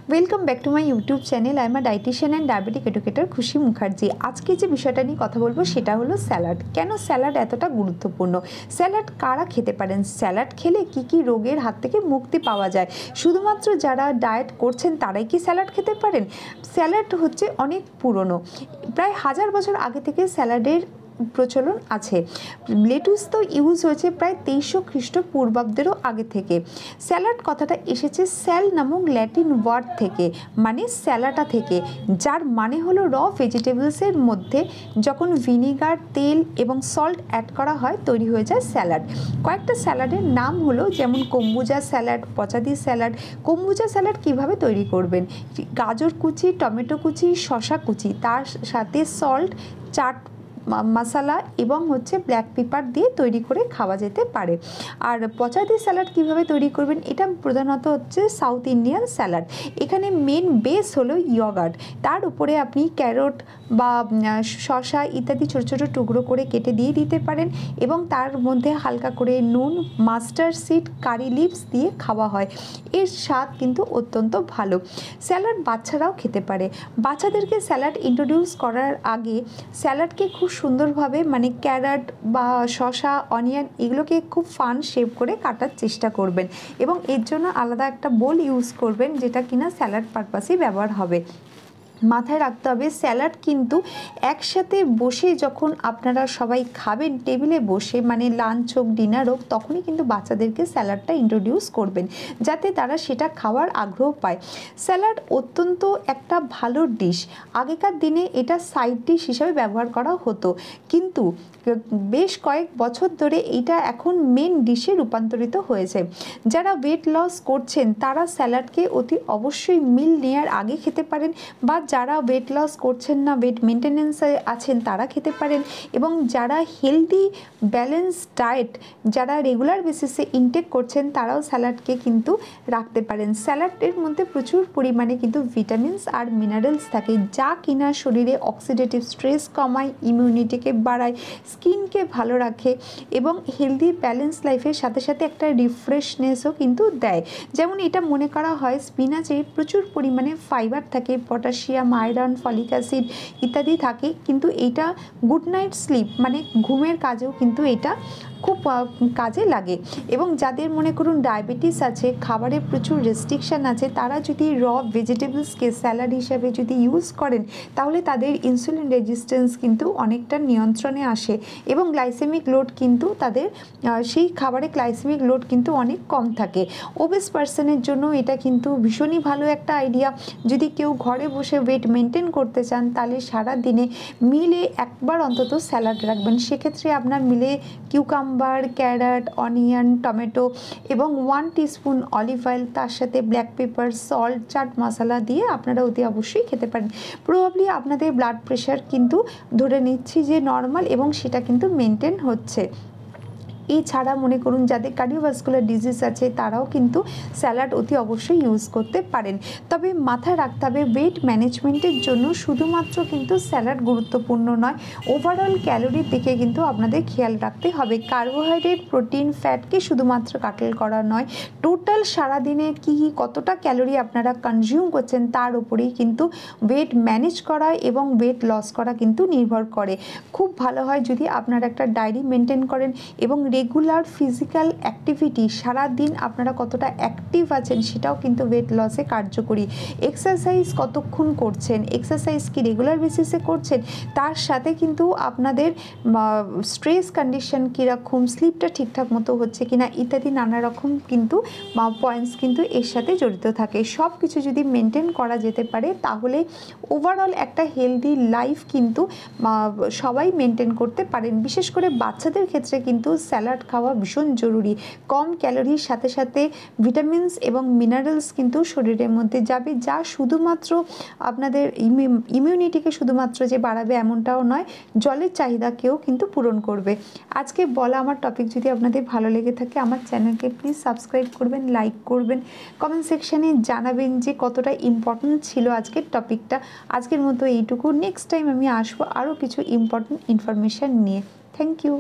Welcome back to my YouTube channel. I am a dietician and diabetic educator খুশি মুখার্জি। আজকে যে বিষয়টা নিয়ে কথা বলবো সেটা হলো স্যালাড। কেন স্যালাড এতটা গুরুত্বপূর্ণ? স্যালাড কারা খেতে পারেন? স্যালাড খেলে কি কি রোগের হাত থেকে মুক্তি পাওয়া যায়? শুধুমাত্র যারা ডায়েট করছেন তারাই কি স্যালাড খেতে পারেন? স্যালাড হচ্ছে অনেক পুরনো, প্রায় 1000 বছর আগে থেকে স্যালাডের প্রচলন আছে। লেটুস তো ইউজ হয়েছে প্রায় 2300 খ্রিস্টপূর্বাব্দেরও আগে থেকে। স্যালাড কথাটা এসেছে স্যাল নামক ল্যাটিন ওয়ার্ড থেকে, মানে স্যালাটা থেকে, যার মানে হলো র ভেজিটেবলসের মধ্যে যখন ভিনিগার, তেল এবং সল্ট অ্যাড করা হয় তৈরি হয়ে যায় স্যালাড। কয়েকটা স্যালাডের নাম হলো যেমন কম্বুজা স্যালাড, পচাদি স্যালাড। কম্বুজা স্যালাড কিভাবে তৈরি করবেন? গাজর কুচি, টমেটো কুচি, শসা কুচি, তার সাথে সল্ট, চাট মশলা এবং ব্ল্যাক পেপার দিয়ে তৈরি করে খাওয়া যেতে পারে। আর পচাদি স্যালাড কিভাবে তৈরি করবেন? এটা প্রধানত সাউথ ইন্ডিয়ান স্যালাড। এখানে মেন বেস হলো ইয়গার্ট, তার উপরে আপনি ক্যারট বা শসা ইত্যাদি ছোটো ছোটো টুকরো করে কেটে দিয়ে দিতে পারেন এবং তার মধ্যে হালকা করে নুন, মাস্টার্ড সিড, কারি লিভস দিয়ে খাওয়া হয়। এর স্বাদ কিন্তু অত্যন্ত ভালো। স্যালাড বাচ্চারাও খেতে পারে। বাচ্চাদেরকে স্যালাড ইন্ট্রোডিউস করার আগে স্যালাডকে খুব সুন্দরভাবে, মানে ক্যারট বা শসা, অনিয়ন এগুলোকে খুব ফান শেপ করে কাটার চেষ্টা করবেন এবং এর জন্য আলাদা একটা বোল ইউজ করবেন যেটা কিনা স্যালাড পারপাসেই ব্যবহার হবে। মাথায় রাখতে হবে স্যালাড কিন্তু একসাথে বসে যখন আপনারা সবাই খাবেন টেবিলে বসে, মানে লাঞ্চ হোক ডিনার হোক, তখনই কিন্তু বাচ্চাদেরকে স্যালাডটা ইন্ট্রোডিউস করবেন যাতে তারা সেটা খাওয়ার আগ্রহ পায়। স্যালাড অত্যন্ত একটা ভালো ডিশ। আগেকার দিনে এটা সাইড ডিশ হিসাবে ব্যবহার করা হতো, কিন্তু বেশ কয়েক বছর ধরে এটা এখন মেন ডিশে রূপান্তরিত হয়েছে। যারা ওয়েট লস করছেন তারা স্যালাডকে অতি অবশ্যই মিল নেওয়ার আগে খেতে পারেন, বা যারা ওয়েট লস করছেন না, ওয়েট মেনটেনেন্সে আছেন তারা খেতে পারেন, এবং যারা হেলদি ব্যালেন্স ডায়েট যারা রেগুলার বেসিসে ইনটেক করছেন তারাও স্যালাডকে কিন্তু রাখতে পারেন। স্যালাডের মধ্যে প্রচুর পরিমাণে কিন্তু ভিটামিনস আর মিনারেলস থাকে, যা কিনা শরীরে অক্সিডেটিভ স্ট্রেস কমায়, ইমিউনিটিকে বাড়ায়, স্কিনকে ভালো রাখে এবং হেলদি ব্যালেন্স লাইফের সাথে সাথে একটা রিফ্রেশনেসও কিন্তু দেয়। যেমন এটা মনে করা হয় স্পিনাচে প্রচুর পরিমাণে ফাইবার থাকে, পটাশিয়াম, আয়রন, ফলিক অ্যাসিড ইত্যাদি থাকে, কিন্তু এইটা গুড নাইট স্লিপ মানে ঘুমের কাজেও কিন্তু এটা খুব কাজে লাগে। এবং যাদের মনে করুন ডায়াবেটিস আছে, খাবারে প্রচুর রেস্ট্রিকশান আছে, তারা যদি র ভেজিটেবলসকে স্যালাড হিসাবে যদি ইউজ করেন তাহলে তাদের ইনসুলিন রেজিস্ট্যান্স কিন্তু অনেকটা নিয়ন্ত্রণে আসে এবং গ্লাইসেমিক লোড কিন্তু তাদের সেই খাবারে গ্লাইসেমিক লোড কিন্তু অনেক কম থাকে। ওবেস পার্সনের জন্য এটা কিন্তু ভীষণই ভালো একটা আইডিয়া। যদি কেউ ঘরে বসে ওয়েট মেনটেন করতে চান তাহলে সারা দিনে মিলে একবার অন্তত স্যালাড রাখবেন। সেক্ষেত্রে আপনার মিলে কিউকাম্বার, ক্যারট, অনিয়ন, টমেটো এবং 1 টিস্পুন অলিভ অয়েল, তার সাথে black pepper, salt, chaat masala দিয়ে আপনারা অতি অবশ্যই খেতে পারেন। প্রবাবলি আপনাদের ব্লাড প্রেশার কিন্তু ধরে নিচ্ছি যে নর্মাল এবং সেটা কিন্তু মেনটেন হচ্ছে। এছাড়া মনে করুন যাদের কার্ডিওভাস্কুলার ডিজিজ আছে তারাও কিন্তু স্যালাড অতি অবশ্যই ইউজ করতে পারেন। তবে মাথায় রাখতে হবে ওয়েট ম্যানেজমেন্টের জন্য শুধুমাত্র কিন্তু স্যালাড গুরুত্বপূর্ণ নয়, ওভারঅল ক্যালোরির দিকে কিন্তু আপনাদের খেয়াল রাখতে হবে। কার্বোহাইড্রেট, প্রোটিন, ফ্যাটকে শুধুমাত্র কাটেল করা নয়, টোটাল সারাদিনে কি কতটা ক্যালোরি আপনারা কনজিউম করছেন তার উপরেই কিন্তু ওয়েট ম্যানেজ করা এবং ওয়েট লস করা কিন্তু নির্ভর করে। খুব ভালো হয় যদি আপনারা একটা ডায়েরি মেনটেন করেন এবং রেগুলার ফিজিক্যাল অ্যাক্টিভিটি, সারাদিন আপনারা কতটা অ্যাক্টিভ আছেন সেটাও কিন্তু ওয়েট লসে কার্যকরী। এক্সারসাইজ কতক্ষণ করছেন, এক্সারসাইজ কি রেগুলার বেসিসে করছেন, তার সাথে কিন্তু আপনাদের স্ট্রেস কন্ডিশন কীরকম, স্লিপটা ঠিকঠাক মতো হচ্ছে কিনা ইত্যাদি নানা রকম কিন্তু পয়েন্টস কিন্তু এর সাথে জড়িত থাকে। সব কিছু যদি মেনটেন করা যেতে পারে তাহলে ওভারঅল একটা হেলদি লাইফ কিন্তু সবাই মেনটেন করতে পারেন। বিশেষ করে বাচ্চাদের ক্ষেত্রে কিন্তু স্যালাড খাওয়া ভীষণ জরুরি। কম ক্যালোরির সাথে সাথে ভিটামিনস এবং মিনারেলস কিন্তু শরীরের মধ্যে যাবে, যা শুধুমাত্র আপনাদের ইমিউনিটিকে শুধুমাত্র যে বাড়াবে এমনটাও নয়, জলের চাহিদাকেও কিন্তু পূরণ করবে। আজকে বলা আমার টপিক যদি আপনাদের ভালো লেগে থাকে আমার চ্যানেলকে প্লিজ সাবস্ক্রাইব করবেন, লাইক করবেন, কমেন্ট সেকশানে জানাবেন যে কতটা ইম্পর্টেন্ট ছিল আজকের টপিকটা। আজকের মতো এইটুকু। নেক্সট টাইম আমি আসবো আরও কিছু ইম্পর্টেন্ট ইনফরমেশান নিয়ে। Thank you.